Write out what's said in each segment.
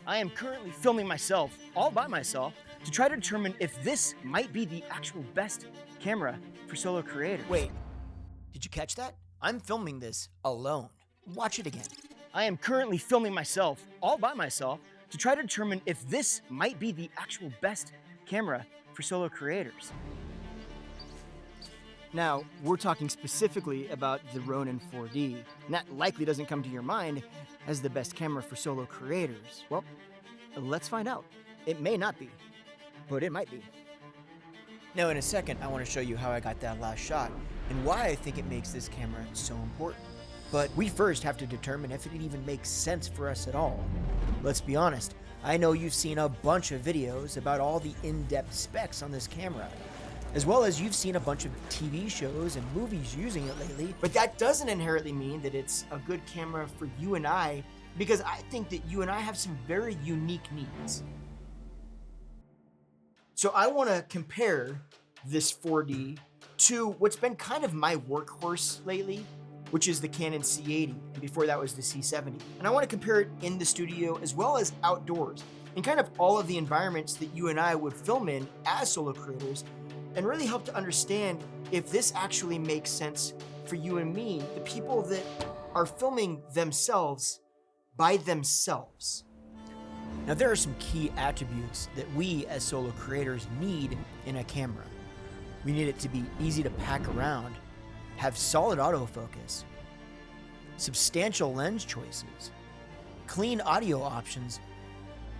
I am currently filming myself, all by myself, to try to determine if this might be the actual best camera for solo creators. Wait, did you catch that? I'm filming this alone. Watch it again. I am currently filming myself, all by myself, to try to determine if this might be the actual best camera for solo creators. Now, we're talking specifically about the Ronin 4D, and that likely doesn't come to your mind as the best camera for solo creators. Well, let's find out. It may not be, but it might be. Now in a second, I want to show you how I got that last shot and why I think it makes this camera so important. But we first have to determine if it even makes sense for us at all. Let's be honest, I know you've seen a bunch of videos about all the in-depth specs on this camera, as well as you've seen a bunch of TV shows and movies using it lately, but that doesn't inherently mean that it's a good camera for you and I, because I think that you and I have some very unique needs. So I want to compare this 4D to what's been kind of my workhorse lately, which is the Canon C80, and before that was the C70. And I want to compare it in the studio as well as outdoors, in kind of all of the environments that you and I would film in as solo creators, and really help to understand if this actually makes sense for you and me, the people that are filming themselves by themselves. Now there are some key attributes that we as solo creators need in a camera. We need it to be easy to pack around, have solid autofocus, substantial lens choices, clean audio options,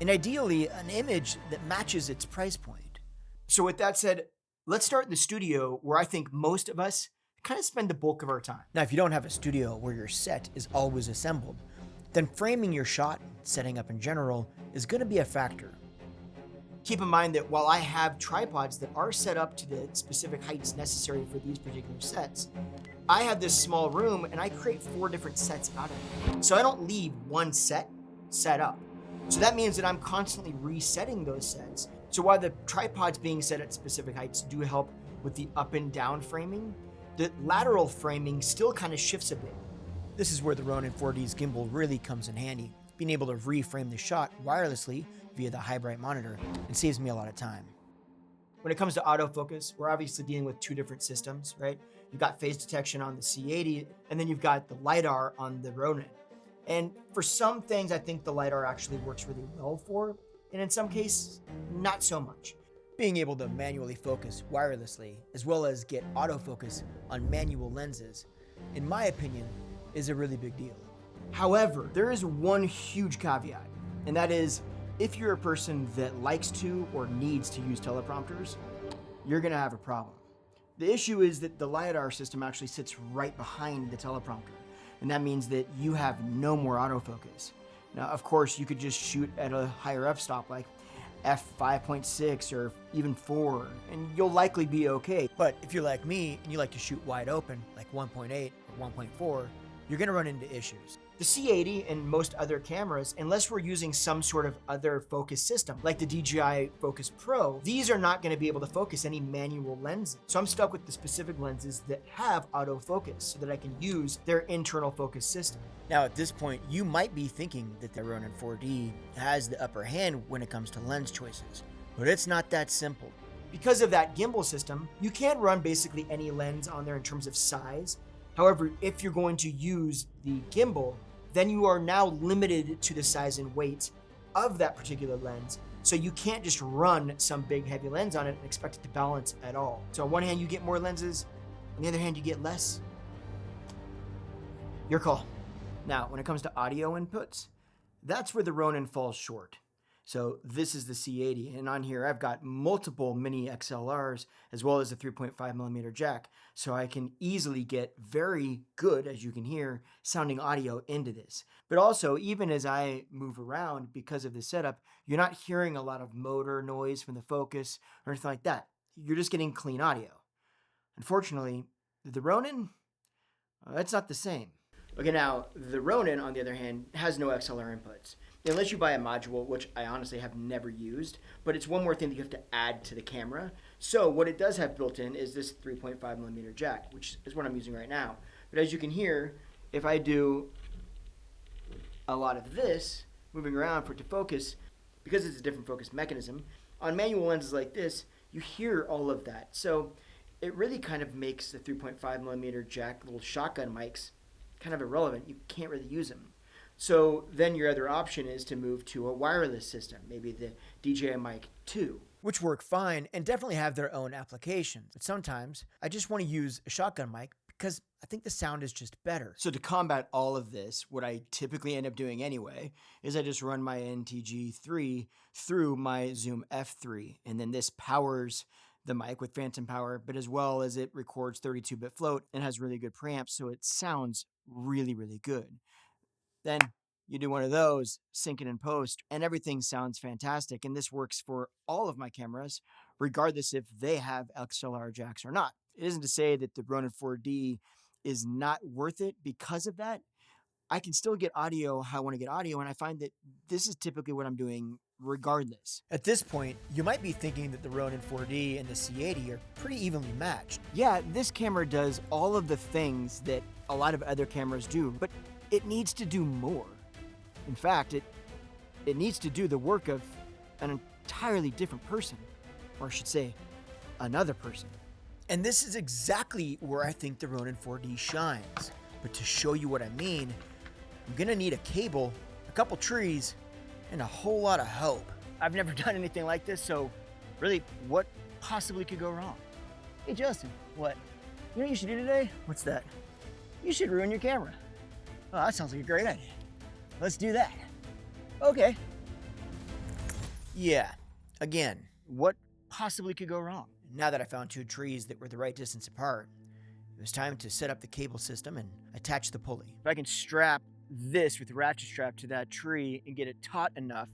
and ideally an image that matches its price point. So with that said, let's start in the studio where I think most of us kind of spend the bulk of our time. Now, if you don't have a studio where your set is always assembled, then framing your shot and setting up in general is going to be a factor. Keep in mind that while I have tripods that are set up to the specific heights necessary for these particular sets, I have this small room and I create 4 different sets out of it. So I don't leave one set up. So that means that I'm constantly resetting those sets. So while the tripods being set at specific heights do help with the up and down framing, the lateral framing still kind of shifts a bit. This is where the Ronin 4D's gimbal really comes in handy, being able to reframe the shot wirelessly via the high bright monitor, and saves me a lot of time. When it comes to autofocus, we're obviously dealing with 2 different systems, right? You've got phase detection on the C80, and then you've got the LiDAR on the Ronin. And for some things, I think the LiDAR actually works really well for, and in some cases, not so much. Being able to manually focus wirelessly, as well as get autofocus on manual lenses, in my opinion, is a really big deal. However, there is one huge caveat, and that is, if you're a person that likes to or needs to use teleprompters, you're gonna have a problem. The issue is that the LiDAR system actually sits right behind the teleprompter, and that means that you have no more autofocus. Now, of course, you could just shoot at a higher f-stop like f5.6 or even 4, and you'll likely be okay. But if you're like me and you like to shoot wide open, like 1.8 or 1.4, you're gonna run into issues. The C80 and most other cameras, unless we're using some sort of other focus system, like the DJI Focus Pro, these are not gonna be able to focus any manual lenses. So I'm stuck with the specific lenses that have autofocus so that I can use their internal focus system. Now at this point, you might be thinking that the Ronin 4D has the upper hand when it comes to lens choices, but it's not that simple. Because of that gimbal system, you can run basically any lens on there in terms of size. However, if you're going to use the gimbal, then you are now limited to the size and weight of that particular lens. So you can't just run some big heavy lens on it and expect it to balance at all. So on one hand, you get more lenses, on the other hand, you get less. Your call. Now, when it comes to audio inputs, that's where the Ronin falls short. So this is the C80, and on here I've got multiple mini XLRs as well as a 3.5mm jack, so I can easily get very good, as you can hear, sounding audio into this. But also, even as I move around because of this setup, you're not hearing a lot of motor noise from the focus or anything like that. You're just getting clean audio. Unfortunately, the Ronin, that's not the same. Okay, now, the Ronin, on the other hand, has no XLR inputs. Unless you buy a module, which I honestly have never used, but it's one more thing that you have to add to the camera. So what it does have built in is this 3.5mm jack, which is what I'm using right now. But as you can hear, if I do a lot of this, moving around for it to focus, because it's a different focus mechanism. On manual lenses like this, you hear all of that. So it really kind of makes the 3.5mm jack little shotgun mics kind of irrelevant. You can't really use them. So then your other option is to move to a wireless system, maybe the DJI Mic 2. Which work fine and definitely have their own applications. But sometimes I just want to use a shotgun mic because I think the sound is just better. So to combat all of this, what I typically end up doing anyway is I just run my NTG3 through my Zoom F3, and then this powers the mic with phantom power, but as well as it records 32-bit float and has really good preamps, so it sounds really, really good. Then you do one of those, sync it in post, and everything sounds fantastic. And this works for all of my cameras, regardless if they have XLR jacks or not. It isn't to say that the Ronin 4D is not worth it because of that. I can still get audio how I want to get audio, and I find that this is typically what I'm doing regardless. At this point, you might be thinking that the Ronin 4D and the C80 are pretty evenly matched. Yeah, this camera does all of the things that a lot of other cameras do, but it needs to do more. In fact, it needs to do the work of an entirely different person, or I should say, another person. And this is exactly where I think the Ronin 4D shines. But to show you what I mean, I'm gonna need a cable, a couple trees, and a whole lot of hope. I've never done anything like this, so really, what possibly could go wrong? Hey Justin, what? You know what you should do today? What's that? You should ruin your camera. Oh, that sounds like a great idea. Let's do that. Okay. Yeah, again, what possibly could go wrong? now that I found two trees that were the right distance apart, it was time to set up the cable system and attach the pulley. If I can strap this with the ratchet strap to that tree and get it taut enough,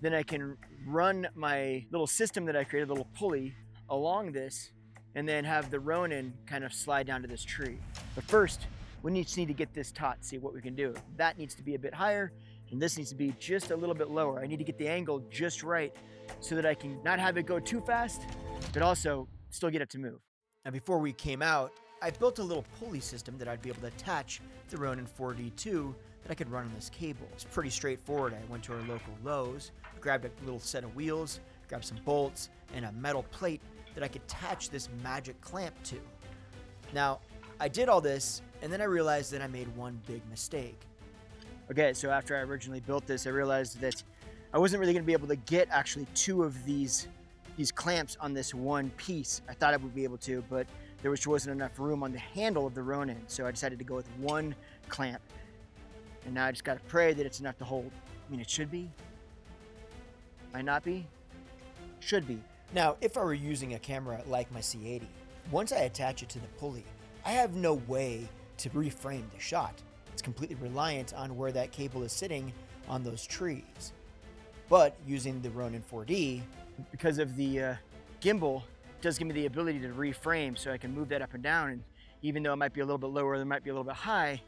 then I can run my little system that I created, a little pulley, along this, and then have the Ronin kind of slide down to this tree. But first, we just need to get this taut, see what we can do. That needs to be a bit higher, and this needs to be just a little bit lower. I need to get the angle just right so that I can not have it go too fast, but also still get it to move. Now before we came out, I built a little pulley system that I'd be able to attach the Ronin 4D to that I could run on this cable. It's pretty straightforward. I went to our local Lowe's, grabbed a little set of wheels, grabbed some bolts, and a metal plate that I could attach this magic clamp to. Now, I did all this, and then I realized that I made one big mistake. Okay, so after I originally built this, I realized that I wasn't really gonna be able to get actually two of these clamps on this one piece. I thought I would be able to, but there wasn't enough room on the handle of the Ronin, so I decided to go with one clamp. And now I just gotta pray that it's enough to hold. I mean, it should be. Might not be. Should be. Now, if I were using a camera like my C80, once I attach it to the pulley, I have no way to reframe the shot. It's completely reliant on where that cable is sitting on those trees. But using the Ronin 4D, because of the gimbal, it does give me the ability to reframe, so I can move that up and down. And even though it might be a little bit lower, it might be a little bit high,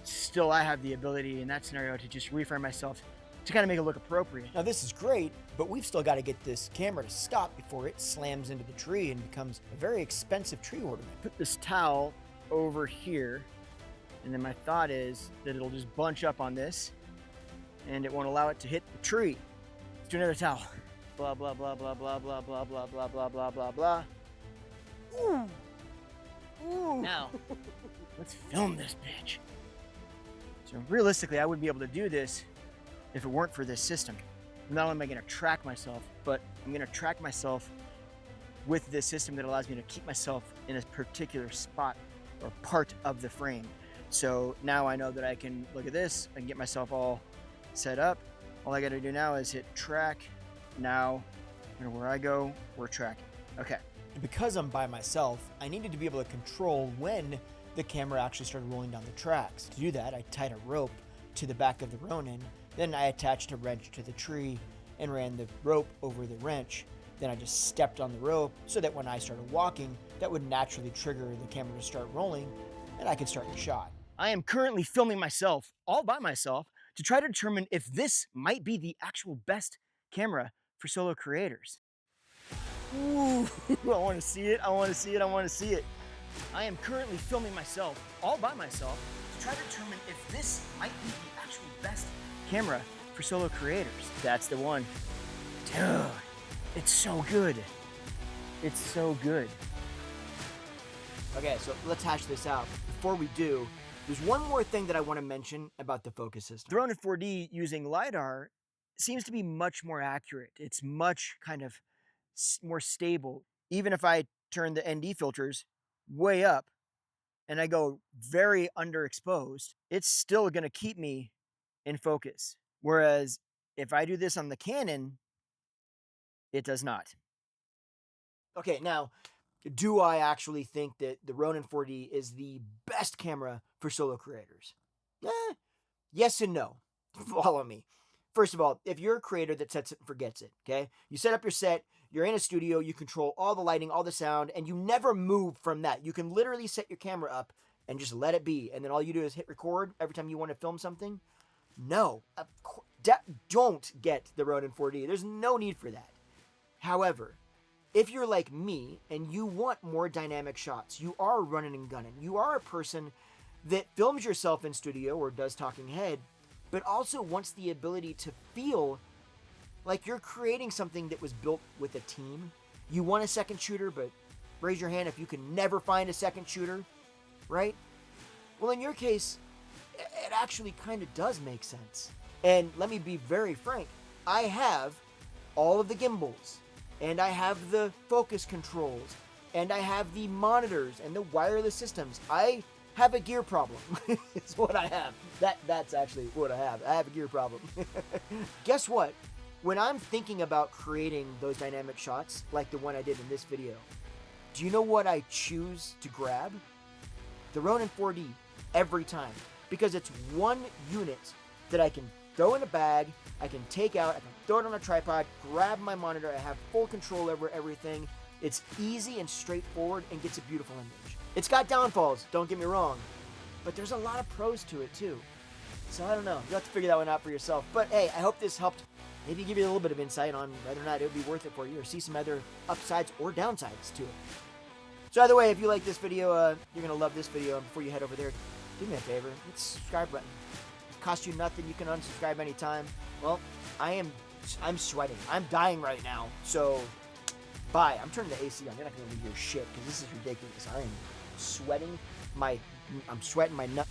still I have the ability in that scenario to just reframe myself to kind of make it look appropriate. now this is great, but we've still got to get this camera to stop before it slams into the tree and becomes a very expensive tree ornament. Put this towel over here, and then my thought is that it'll just bunch up on this and it won't allow it to hit the tree. Let's do another towel. Blah, blah, blah, blah, blah, blah, blah, blah, blah, blah, blah, blah, blah. Ooh. Ooh. Now, let's film this bitch. So realistically, I wouldn't be able to do this if it weren't for this system. Not only am I gonna track myself, but I'm gonna track myself with this system that allows me to keep myself in a particular spot or part of the frame. So now I know that I can look at this, I can get myself all set up. All I gotta do now is hit track. Now, no matter where I go, we're tracking. Okay. And because I'm by myself, I needed to be able to control when the camera actually started rolling down the tracks. To do that, I tied a rope to the back of the Ronin, then I attached a wrench to the tree and ran the rope over the wrench. Then I just stepped on the rope so that when I started walking, that would naturally trigger the camera to start rolling and I could start the shot. I am currently filming myself all by myself to try to determine if this might be the actual best camera for solo creators. Ooh, I want to see it, I want to see it, I want to see it. I am currently filming myself all by myself to try to determine if this might be the actual best camera for solo creators. That's the one. Dude, it's so good. It's so good. Okay, so let's hash this out. Before we do, there's one more thing that I want to mention about the focus system. The Ronin 4D using LiDAR seems to be much more accurate. It's much kind of more stable. Even if I turn the ND filters way up and I go very underexposed, it's still going to keep me in focus. Whereas if I do this on the Canon, it does not. Okay, now, do I actually think that the Ronin 4D is the best camera for solo creators? Yes and no. Follow me. First of all, if you're a creator that sets it and forgets it, okay? You set up your set, you're in a studio, you control all the lighting, all the sound, and you never move from that. You can literally set your camera up and just let it be, and then all you do is hit record every time you want to film something. No, don't get the Ronin 4D. There's no need for that. However, if you're like me and you want more dynamic shots, you are running and gunning, you are a person that films yourself in studio or does talking head, but also wants the ability to feel like you're creating something that was built with a team. You want a second shooter, but raise your hand if you can never find a second shooter, right? Well, in your case, it actually kind of does make sense. And let me be very frank, I have all of the gimbals, and I have the focus controls, and I have the monitors and the wireless systems. I have a gear problem. It's what I have. That's actually what I have. I have a gear problem. Guess what? When I'm thinking about creating those dynamic shots, like the one I did in this video, do you know what I choose to grab? The Ronin 4D every time. Because it's one unit that I can throw in a bag, I can take out, I can throw it on a tripod, grab my monitor, I have full control over everything. It's easy and straightforward and gets a beautiful image. It's got downfalls, don't get me wrong, but there's a lot of pros to it too. So I don't know, you'll have to figure that one out for yourself. But hey, I hope this helped maybe give you a little bit of insight on whether or not it would be worth it for you or see some other upsides or downsides to it. So either way, if you like this video, you're going to love this video. And before you head over there, do me a favor, hit the subscribe button. It costs you nothing, you can unsubscribe anytime. Well, I'm sweating. I'm dying right now. So, bye. I'm turning the AC on. You're not going to hear shit because this is ridiculous. I'm sweating my nut.